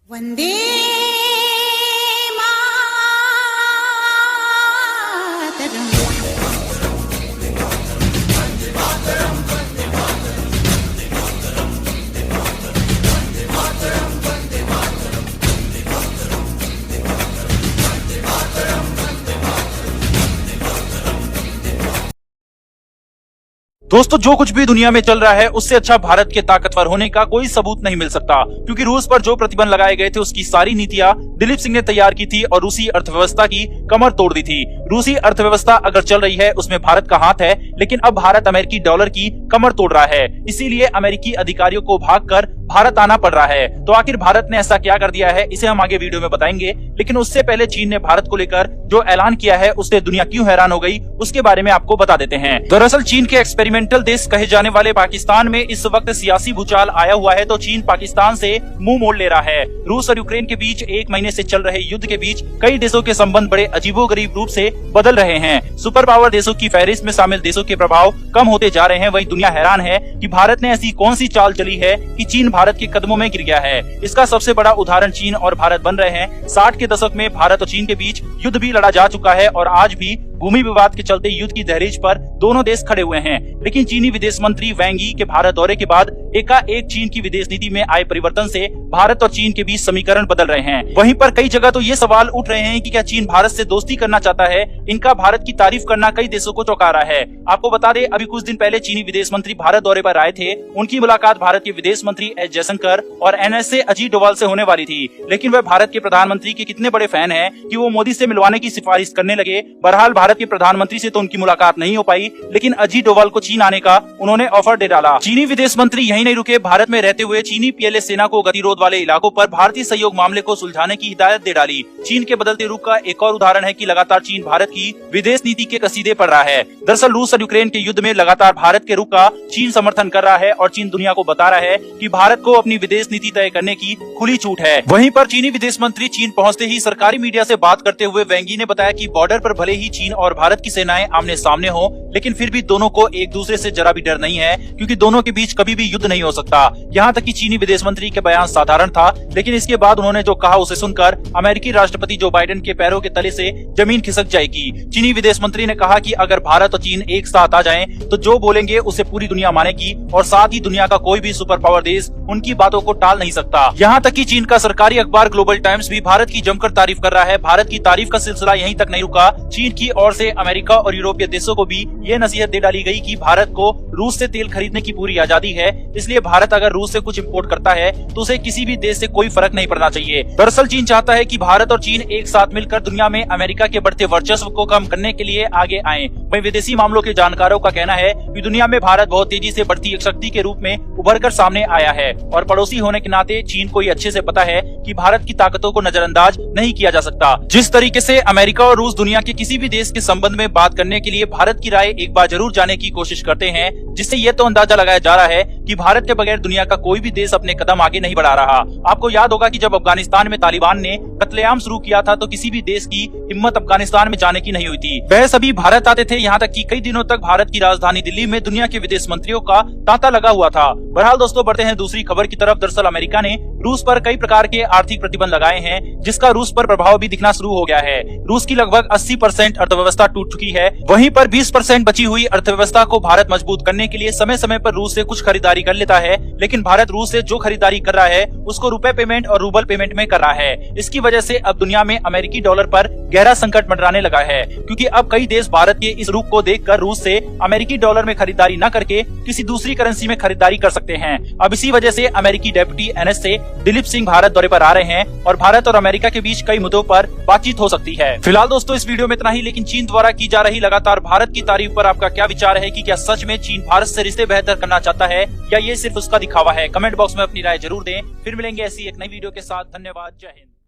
वंदे मातरम। दोस्तों, जो कुछ भी दुनिया में चल रहा है उससे अच्छा भारत के ताकतवर होने का कोई सबूत नहीं मिल सकता, क्योंकि रूस पर जो प्रतिबंध लगाए गए थे उसकी सारी नीतियां दिलीप सिंह ने तैयार की थी और रूसी अर्थव्यवस्था की कमर तोड़ दी थी। रूसी अर्थव्यवस्था अगर चल रही है उसमें भारत का हाथ है, लेकिन अब भारत अमेरिकी डॉलर की कमर तोड़ रहा है, इसीलिए अमेरिकी अधिकारियों को भागकर भारत आना पड़ रहा है। तो आखिर भारत ने ऐसा क्या कर दिया है, इसे हम आगे वीडियो में बताएंगे। लेकिन उससे पहले चीन ने भारत को लेकर जो ऐलान किया है उससे दुनिया क्यों हैरान हो गई, उसके बारे में आपको बता देते हैं। दरअसल चीन के एक्सपेरिमेंटल देश कहे जाने वाले पाकिस्तान में इस वक्त सियासी भूचाल आया हुआ है, तो चीन पाकिस्तान से मुंह मोड़ ले रहा है। रूस और यूक्रेन के बीच 1 महीने से चल रहे युद्ध के बीच कई देशों के संबंध बड़े अजीबोगरीब रूप से बदल रहे हैं। सुपर पावर देशों की फहरिस्त में शामिल देशों के प्रभाव कम होते जा रहे हैं। वहीं दुनिया हैरान है कि भारत ने ऐसी कौन सी चाल चली है कि चीन भारत के कदमों में गिर गया है। इसका सबसे बड़ा उदाहरण चीन और भारत बन रहे हैं। 60 के दशक में भारत और चीन के बीच युद्ध भी लड़ा जा चुका है और आज भी भूमि विवाद के चलते युद्ध की दहलीज पर दोनों देश खड़े हुए हैं। लेकिन चीनी विदेश मंत्री वैंग यी के भारत दौरे के बाद एकाएक चीन की विदेश नीति में आए परिवर्तन से भारत और चीन के बीच समीकरण बदल रहे हैं। वहीं पर कई जगह तो ये सवाल उठ रहे हैं कि क्या चीन भारत से दोस्ती करना चाहता है। इनका भारत की तारीफ करना कई देशों को चौंका रहा है। आपको बता दें, अभी कुछ दिन पहले चीनी विदेश मंत्री भारत दौरे पर आए थे। उनकी मुलाकात भारत के विदेश मंत्री एस जयशंकर और एनएसए अजीत डोभाल से होने वाली थी, लेकिन वह भारत के प्रधानमंत्री के कितने बड़े फैन हैं कि वो मोदी से मिलवाने की सिफारिश करने लगे। बहरहाल भारत के प्रधानमंत्री से तो उनकी मुलाकात नहीं हो पाई, लेकिन अजीत डोभाल को चीन आने का उन्होंने ऑफर दे डाला। चीनी विदेश मंत्री यही नहीं रुके, भारत में रहते हुए चीनी पीएलए सेना को गतिरोध वाले इलाकों पर भारतीय सहयोग मामले को सुलझाने की हिदायत दे डाली। चीन के बदलते रुख का एक और उदाहरण है कि लगातार चीन भारत की विदेश नीति के कसीदे पड़ रहा है। दरअसल रूस और यूक्रेन के युद्ध में लगातार भारत के रुख का चीन समर्थन कर रहा है और चीन दुनिया को बता रहा है कि भारत को अपनी विदेश नीति तय करने की खुली छूट है। वहीं पर चीनी विदेश मंत्री चीन पहुंचते ही सरकारी मीडिया से बात करते हुए वैंग यी ने बताया कि बॉर्डर पर भले ही चीन और भारत की सेनाएं आमने सामने हो, लेकिन फिर भी दोनों को एक दूसरे से जरा भी डर नहीं है, क्योंकि दोनों के बीच कभी भी युद्ध नहीं हो सकता। यहाँ तक कि चीनी विदेश मंत्री के बयान साधारण था, लेकिन इसके बाद उन्होंने जो कहा उसे सुनकर अमेरिकी राष्ट्रपति जो बाइडेन के पैरों के तले से जमीन खिसक जाएगी। चीनी विदेश मंत्री ने कहा कि अगर भारत और चीन एक साथ आ जाएं, तो जो बोलेंगे उसे पूरी दुनिया मानेगी और साथ ही दुनिया का कोई भी सुपर पावर देश उनकी बातों को टाल नहीं सकता। यहाँ तक कि चीन का सरकारी अखबार ग्लोबल टाइम्स भी भारत की जमकर तारीफ कर रहा है। भारत की तारीफ का सिलसिला यहीं तक नहीं रुका, चीन की ओर से अमेरिका और यूरोपीय देशों को भी ये नसीहत दे डाली गई कि भारत को रूस से तेल खरीदने की पूरी आजादी है, इसलिए भारत अगर रूस से कुछ इंपोर्ट करता है तो उसे किसी भी देश से कोई फर्क नहीं पड़ना चाहिए। दरअसल चीन चाहता है कि भारत और चीन एक साथ मिलकर दुनिया में अमेरिका के बढ़ते वर्चस्व को कम करने के लिए आगे आएं। वहीं विदेशी मामलों के जानकारों का कहना है कि दुनिया में भारत बहुत तेजी से बढ़ती एक शक्ति के रूप में उभर कर सामने आया है और पड़ोसी होने के नाते चीन को ये अच्छे से पता है कि भारत की ताकतों को नजरअंदाज नहीं किया जा सकता। जिस तरीके से अमेरिका और रूस दुनिया के किसी भी देश के संबंध में बात करने के लिए भारत की राय एक बार जरूर जाने की कोशिश करते हैं, जिससे ये तो अंदाजा लगाया जा रहा है कि भारत के बगैर दुनिया का कोई भी देश अपने कदम आगे नहीं बढ़ा रहा। आपको याद होगा कि जब अफगानिस्तान में तालिबान ने कत्लेआम शुरू किया था तो किसी भी देश की हिम्मत अफगानिस्तान में जाने की नहीं हुई थी। वह सभी भारत आते थे, यहाँ तक कि कई दिनों तक भारत की राजधानी दिल्ली में दुनिया के विदेश मंत्रियों का तांता लगा हुआ था। बहरहाल दोस्तों, बढ़ते हैं दूसरी खबर की तरफ। दरअसल अमेरिका ने रूस पर कई प्रकार के आर्थिक प्रतिबंध लगाए हैं, जिसका रूस पर प्रभाव भी दिखना शुरू हो गया है। रूस की लगभग 80% अर्थव्यवस्था टूट चुकी है। वहीं पर 20% बची हुई अर्थव्यवस्था को भारत मजबूत करने के लिए समय समय पर रूस से कुछ खरीदारी कर लेता है, लेकिन भारत रूस से जो खरीदारी कर रहा है उसको रुपए पेमेंट और रूबल पेमेंट में कर रहा है। इसकी वजह से अब दुनिया में अमेरिकी डॉलर पर गहरा संकट मंडराने लगा है, क्योंकि अब कई देश भारत के इस रुख को देखकर रूस से अमेरिकी डॉलर में खरीदारी न करके किसी दूसरी करेंसी में खरीदारी कर सकते हैं। अब इसी वजह से अमेरिकी डेप्यूटी एनएसए दिलीप सिंह भारत दौरे पर आ रहे हैं और भारत और अमेरिका के बीच कई मुद्दों पर बातचीत हो सकती है। फिलहाल दोस्तों, इस वीडियो में इतना ही, लेकिन चीन द्वारा की जा रही लगातार भारत की तारीफ पर आपका क्या विचार है कि क्या सच में चीन भारत से रिश्ते बेहतर करना चाहता है या ये सिर्फ उसका दिखावा है? कमेंट बॉक्स में अपनी राय जरूर दें। फिर मिलेंगे ऐसी एक नई वीडियो के साथ। धन्यवाद। जय हिंद।